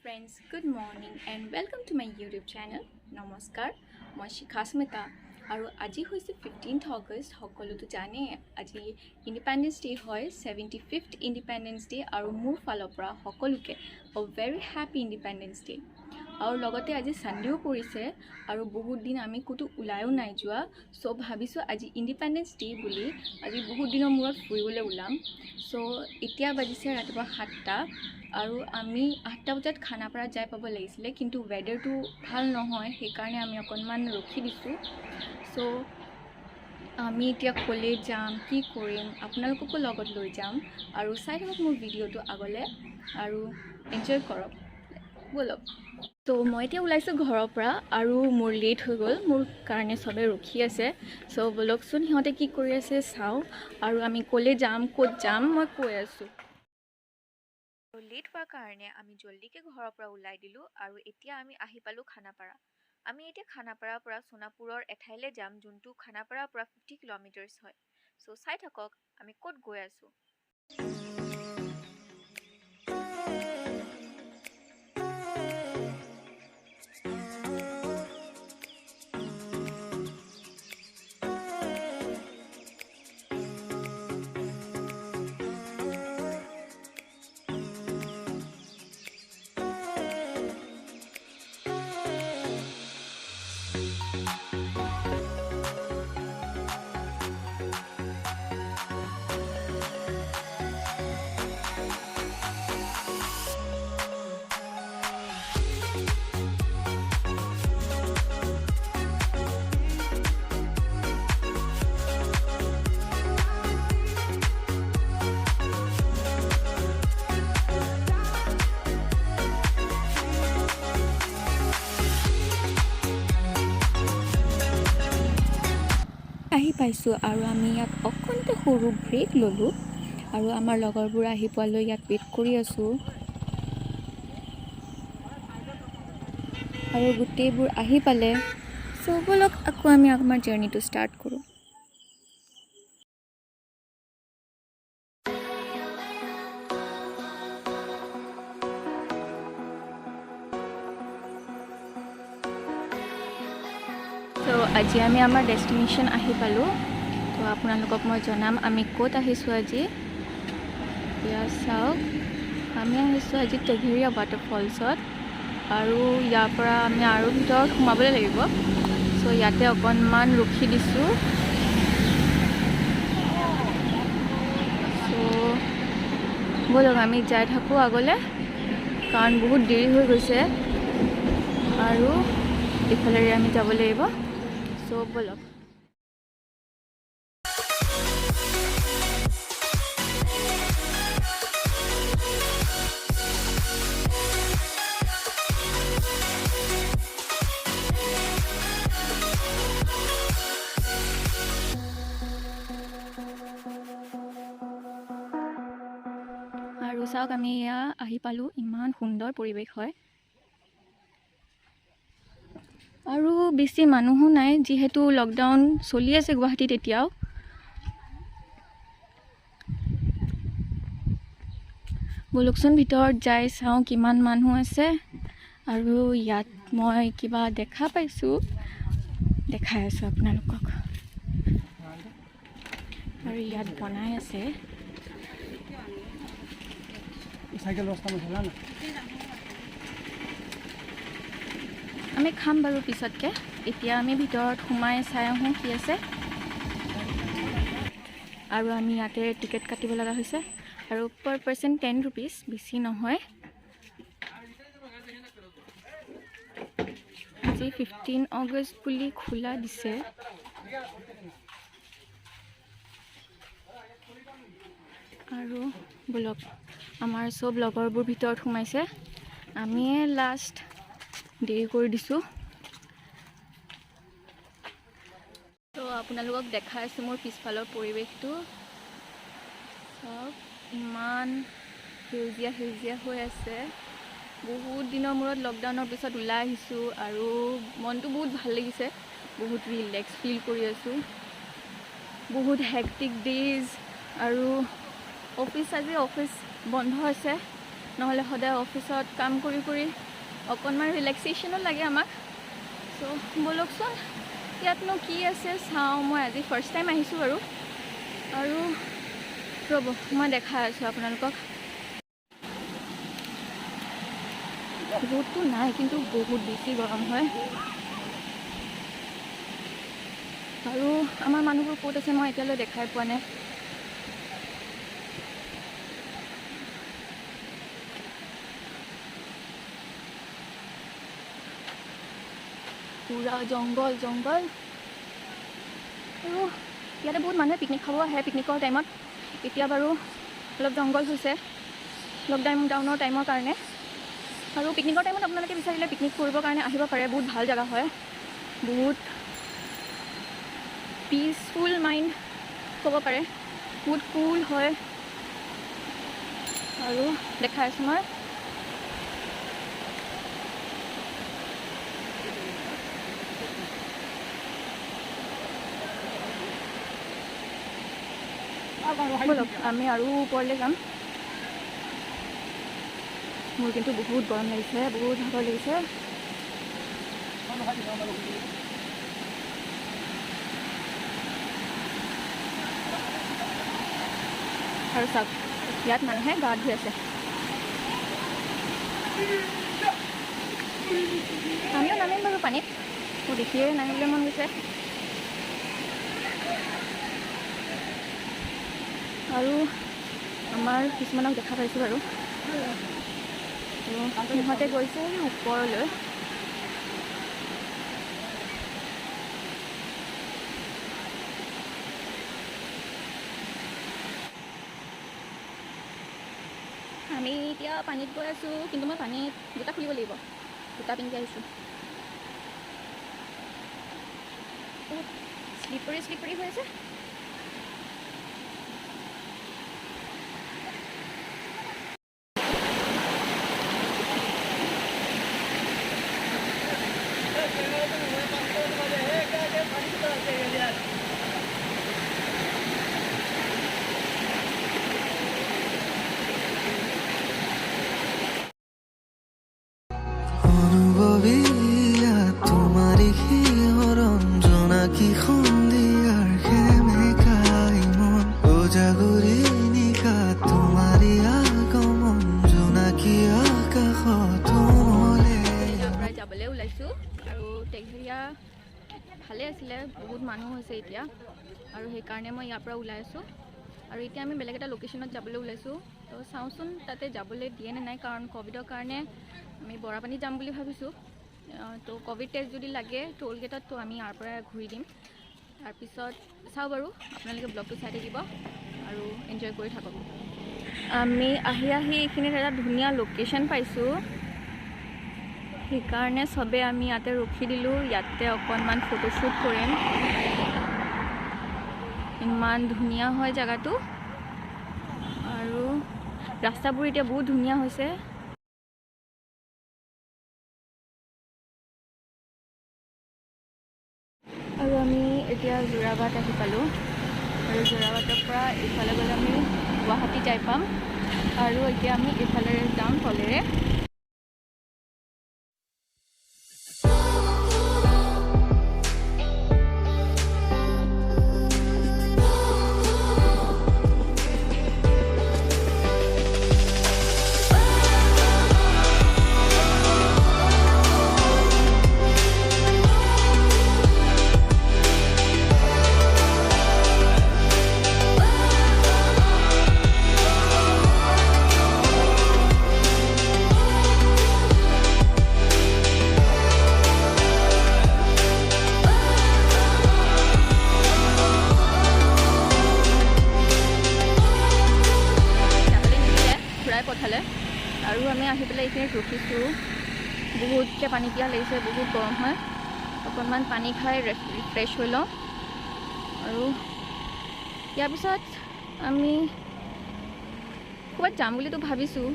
friends, good morning and welcome to my YouTube channel. Namaskar, মই শিখা স্মিতা আৰু আজি হৈছে 15th August সকলোতো জানে আজি ইন্ডিপেন্ডেন্স ডে হয় 75th ইন্ডিপেন্ডেন্স ডে আৰু মোৰ ফালৰ পৰা সকলোকে a very happy independence day আৰু লগতে আজি সানডেও পৰিছে আৰু বহুত দিন আমি কুটো উলায়ও নাই যোৱা সো ভাবিছো আজি ইন্ডিপেন্ডেন্স ডে বুলি আজি বহুত দিনৰ মূৰত ফুৰিবলৈ উলাম সো এতিয়া বাজিছে ৰাতিপুৱা 7টা আৰু আমি 8টা বজাত খানাপাৰা যাই পাব লাগিছিলে কিন্তু ওয়েদাৰটো ভাল নহয় সেইকাৰণে আমি অকনমান ৰখি দিছো সো আমি এতিয়া কলে যাম কি কৰিম আপোনালোককো লগত লৈ যাম আৰু চাই থাকক মোৰ ভিডিওটো আগলে আৰু এনজয় কৰক বলক তো মই এতিয়া ওলাইছো ঘৰৰ পৰা আৰু মোৰ লেট হৈ গ'ল মোৰ কাৰণে সবে ৰখি আছে সো বলকচোন সিহঁতে কি কৰি আছে চাও আৰু আমি কলে যাম ক'ত যাম মই কৈ আছো লেট হোৱাৰ কাৰণে আমি জলদিকে ঘৰৰ পৰা ওলাই দিলো আৰু এতিয়া আমি আহি পালো খানাপাৰা আমি এতিয়া খানাপাৰাৰ পৰা সোনাপুৰৰ এঠাইলৈ যাম যোনটো খানাপাৰাৰ পৰা 50 কিলোমিটাৰছ হয় সো চাই থাকক আমি ক'ত গৈ আছো আহি পাইছো আৰু আমি ইয়াত অকণতে সৰু ব্ৰেক ললো আৰু আমাৰ লগৰবোৰ আহি পোৱালৈ ইয়াত ৱেট কৰি আছো আৰু গুটেইবোৰ আহি পালে সো বলক আকৌ আমি আমাৰ জাৰ্নিটো ষ্টাৰ্ট কৰো তো আজি আমি আমাৰ ডেষ্টিনেশ্যন আহি পালো তো আপোনালোকক মই জনাম আমি ক'ত আহিছো আজি ইয়া চাওক আমি আহিছো আজি টেঘেৰিয়া ৱাটাৰফলছত আৰু ইয়াৰ পৰা আমি আৰু ভিতৰত সোমাবলৈ লাগিব সো ইয়াতে অকণমান ৰখি দিছো সো বলক আমি যাই থাকো আগলে কাৰণ বহুত দেৰি হৈ গৈছে আৰু ইফালে আমি যাব লাগিব সো বলক আৰু চাওক আমি এয়া আহি পালো ইমান সুন্দৰ পৰিৱেশ হয় আৰু বেছি মানুহো নাই যিহেতু লকডাউন চলি আছে গুৱাহাটীত এতিয়াও বলকচোন ভিতৰত যাই চাওঁ কিমান মানুহ আছে আৰু ইয়াত মই কিবা দেখা পাইছো দেখাই আছো আপোনালোকক আৰু ইয়াত বনাই আছে সাইকেল ৰাস্তা মছলা না আমি খাম বাৰু পিছতকে এতিয়া আমি ভিতৰত সোমাই চাই আহোঁ কি আছে আৰু আমি ইয়াতে টিকেট কাটিব লগা হৈছে আৰু পাৰ পাৰ্সন 10 रुपीस বেছি নহয় আজি 15 আগষ্ট বুলি খোলা দিছে আৰু বলক আমাৰ সব লগৰবোৰ ভিতৰত সোমাইছে আমি লাষ্ট দেৰি কৰি দিছো তো আপোনালোকক দেখাই আছো মোৰ পিছফালৰ পৰিৱেশটো সব ইমান সেউজীয়া হৈ আছে বহুত দিনৰ মূৰত লকডাউনৰ পিছত ওলাই আহিছো আৰু মনটো বহুত ভাল লাগিছে বহুত ৰিলেক্স ফিল কৰি আছো বহুত হেক্টিক ডেজ আৰু অফিস আজি অফিস বন্ধ আছে নহ'লে সদায় অফিচত কাম কৰি কৰি অকণমান ৰিলেক্সেশ্যনো লাগে আমাক। চ' ব'লকচোন ইয়াতনো কি আছে চাওঁ। মই আজি ফাৰ্ষ্ট টাইম আহিছোঁ বাৰু, আৰু ৰ'ব মই দেখাই আছোঁ আপোনালোকক। ৰ'দটো নাই কিন্তু বহুত বেছি গৰম হয়। আৰু আমাৰ মানুহবোৰ ক'ত আছে মই এতিয়ালৈ দেখাই পোৱা নাই। পুৰা জংঘল জংঘল, আৰু ইয়াতে বহুত মানুহে পিকনিক খাব আহে পিকনিকৰ টাইমত। এতিয়া বাৰু অলপ জংঘল হৈছে লকডাউনৰ টাইমৰ কাৰণে, আৰু পিকনিকৰ টাইমত আপোনালোকে বিচাৰিলে পিকনিক কৰিবৰ কাৰণে আহিব পাৰে। বহুত ভাল জেগা হয়, বহুত পিচফুল মাইণ্ড ক'ব পাৰে, বহুত কুল হয়। আৰু দেখাই আছোঁ মই। ব'লক আমি আৰু ওপৰলৈ যাম। মোৰ কিন্তু বহুত গৰম লাগিছে, বহুত ভাগৰ লাগিছে। আৰু চাওক ইয়াত মানুহে গা ধুই আছে। আমিও নামিম বাৰু পানীত, মোৰ দেখিয়ে নামিবলৈ মন গৈছে। আৰু আমাৰ কিছুমানক দেখা পাইছোঁ বাৰু, সিহঁতে গৈছে ওপৰলৈ। আমি এতিয়া পানীত গৈ আছোঁ, কিন্তু মই পানীত জোতা খুলিব লাগিব, জোতা পিন্ধি আহিছোঁ। বহুত শ্লিপাৰী হৈ আছে। যাবলৈ ওলাইছোঁ, আৰু টেক্সিয়া ভালে আছিলে, বহুত মানুহ হৈছে এতিয়া, আৰু সেইকাৰণে মই ইয়াৰ পৰা ওলাই আছোঁ। আৰু এতিয়া আমি বেলেগ এটা লোকেশ্যনত যাবলৈ ওলাইছোঁ। তো চাওঁচোন তাতে যাবলৈ দিয়ে নে নাই, কাৰণ ক'ভিডৰ কাৰণে আমি বৰাপানী যাম বুলি ভাবিছোঁ। তো ক'ভিড টেষ্ট যদি লাগে টোল গেটত, তো আমি ইয়াৰ পৰা ঘূৰি দিম। তাৰপিছত চাওঁ বাৰু, আপোনালোকে ব্লগটো চাই থাকিব আৰু এনজয় কৰি থাকক। আমি আহি এইখিনিত এটা ধুনীয়া লোকেশ্যন পাইছোঁ, সেইকাৰণে চবে আমি ইয়াতে ৰখি দিলোঁ। ইয়াতে অকণমান ফটোশ্বুট কৰিম। ইমান ধুনীয়া হয় জেগাটো, আৰু ৰাস্তাবোৰ এতিয়া বহুত ধুনীয়া হৈছে। আৰু আমি এতিয়া যোৰাবাট আহি পালোঁ, আৰু যোৰাবাটৰ পৰা ইফালে গ'লে আমি গুৱাহাটী যাই পাম। আৰু এতিয়া আমি ইফালে যাম তলেৰে। পঠালে আৰু আমি আহি পেলাই এইখিনিত ৰখিছোঁ। বহুতকৈ পানী পিয়াহ লাগিছে, বহুত গৰম হয়। অকণমান পানী খাই ৰিফ্ৰেছ হৈ লওঁ, আৰু ইয়াৰ পিছত আমি ক'ৰবাত যাম বুলিতো ভাবিছোঁ,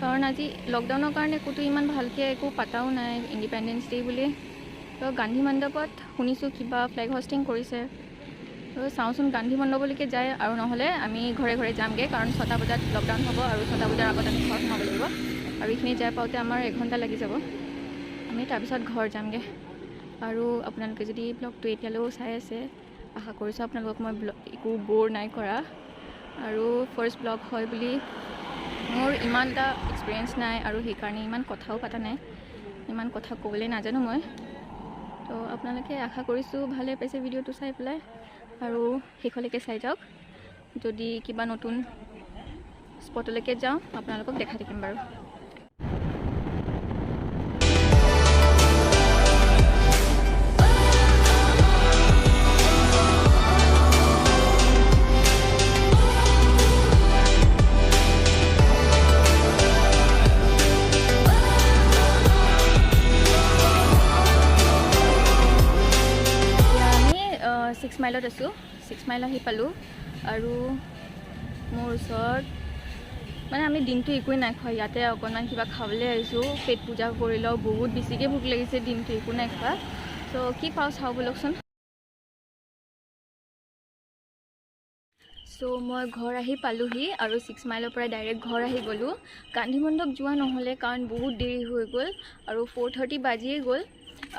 কাৰণ আজি লকডাউনৰ কাৰণে ক'তো ইমান ভালকৈ একো পাতাও নাই ইণ্ডিপেণ্ডেন্স ডে' বুলি। তো গান্ধী মণ্ডপত শুনিছোঁ কিবা ফ্লেগ হোষ্টিং কৰিছে, তো চাওঁচোন গান্ধী মণ্ডপলৈকে যায় আৰু নহ'লে আমি ঘৰে ঘৰে যামগৈ, কাৰণ 6টা বজাত লকডাউন হ'ব আৰু 6টা বজাৰ আগত আমি ঘৰত সোমাব লাগিব আৰু এইখিনি যাই পাওঁতে আমাৰ 1 ঘণ্টা লাগি যাব। আমি তাৰপিছত ঘৰ যামগৈ। আৰু আপোনালোকে যদি ব্লগটো এতিয়ালৈও চাই আছে, আশা কৰিছোঁ আপোনালোকক মই একো ব'ৰ নাই কৰা। আৰু ফাৰ্ষ্ট ব্লগ হয় বুলি মোৰ ইমান এটা এক্সপিৰিয়েঞ্চ নাই আৰু সেইকাৰণে ইমান কথাও পতা নাই, ইমান কথা ক'বলৈ নাজানো মই। তো আপোনালোকে আশা কৰিছোঁ ভালে পাইছে ভিডিঅ'টো চাই পেলাই আৰু শেষলৈকে চাই যাওক। যদি কিবা নতুন স্পটলৈকে যাওঁ আপোনালোকক দেখাই থাকিম বাৰু। আমি 6 মাইলত আছোঁ, 6 মাইল আহি পালোঁ আৰু মোৰ ওচৰত মানে আমি দিনটো একোৱেই নাই খোৱা, ইয়াতে অকণমান কিবা খাবলৈ আহিছোঁ, পেট পূজা কৰি লওঁ, বহুত বেছিকৈ ভোক লাগিছে, দিনটো একো নাই খোৱা। চ' কি পাওঁ চাওঁ ব'লকচোন। চ' মই ঘৰ আহি পালোঁহি আৰু 6 মাইলৰ পৰা ডাইৰেক্ট ঘৰ আহি গ'লোঁ। গান্ধী মণ্ডপ যোৱা নহ'লে কাৰণ বহুত দেৰি হৈ গ'ল আৰু 4:30 বাজিয়ে গ'ল।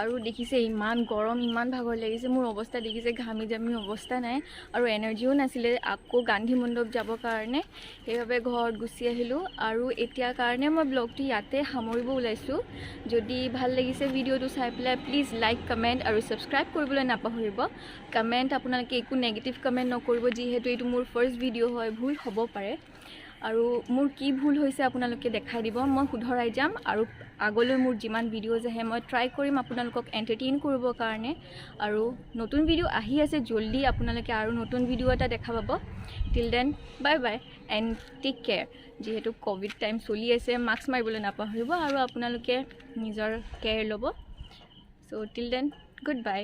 আৰু দেখিছে ইমান গৰম, ইমান ভাগৰ লাগিছে, মোৰ অৱস্থা দেখিছে, ঘামি জামি অৱস্থা নাই আৰু এনাৰ্জিও নাছিলে আকৌ গান্ধী মণ্ডপ যাবৰ কাৰণে। সেইবাবে ঘৰত গুচি আহিলোঁ আৰু এতিয়াৰ কাৰণে মই ব্লগটো ইয়াতে সামৰিব ওলাইছোঁ। যদি ভাল লাগিছে ভিডিঅ'টো চাই পেলাই প্লিজ লাইক, কমেণ্ট আৰু ছাবস্ক্ৰাইব কৰিবলৈ নাপাহৰিব। কমেণ্ট আপোনালোকে একো নেগেটিভ কমেণ্ট নকৰিব, যিহেতু এইটো মোৰ ফাৰ্ষ্ট ভিডিঅ' হয়, ভুল হ'ব পাৰে আৰু মোৰ কি ভুল হৈছে আপোনালোকে দেখাই দিব, মই শুধৰাই যাম আৰু আগলৈ মোৰ যিমান ভিডিঅ'জ আহে মই ট্ৰাই কৰিম আপোনালোকক এণ্টাৰটেইন কৰিবৰ কাৰণে। আৰু নতুন ভিডিঅ' আহি আছে জল্দি, আপোনালোকে আৰু নতুন ভিডিঅ' এটা দেখা পাব। Till then bye bye and take care. যিহেতু ক'ভিড টাইম চলি আছে, মাস্ক মাৰিবলৈ নাপাহৰিব আৰু আপোনালোকে নিজৰ কেয়াৰ ল'ব। চ' টিল দেন গুড বাই।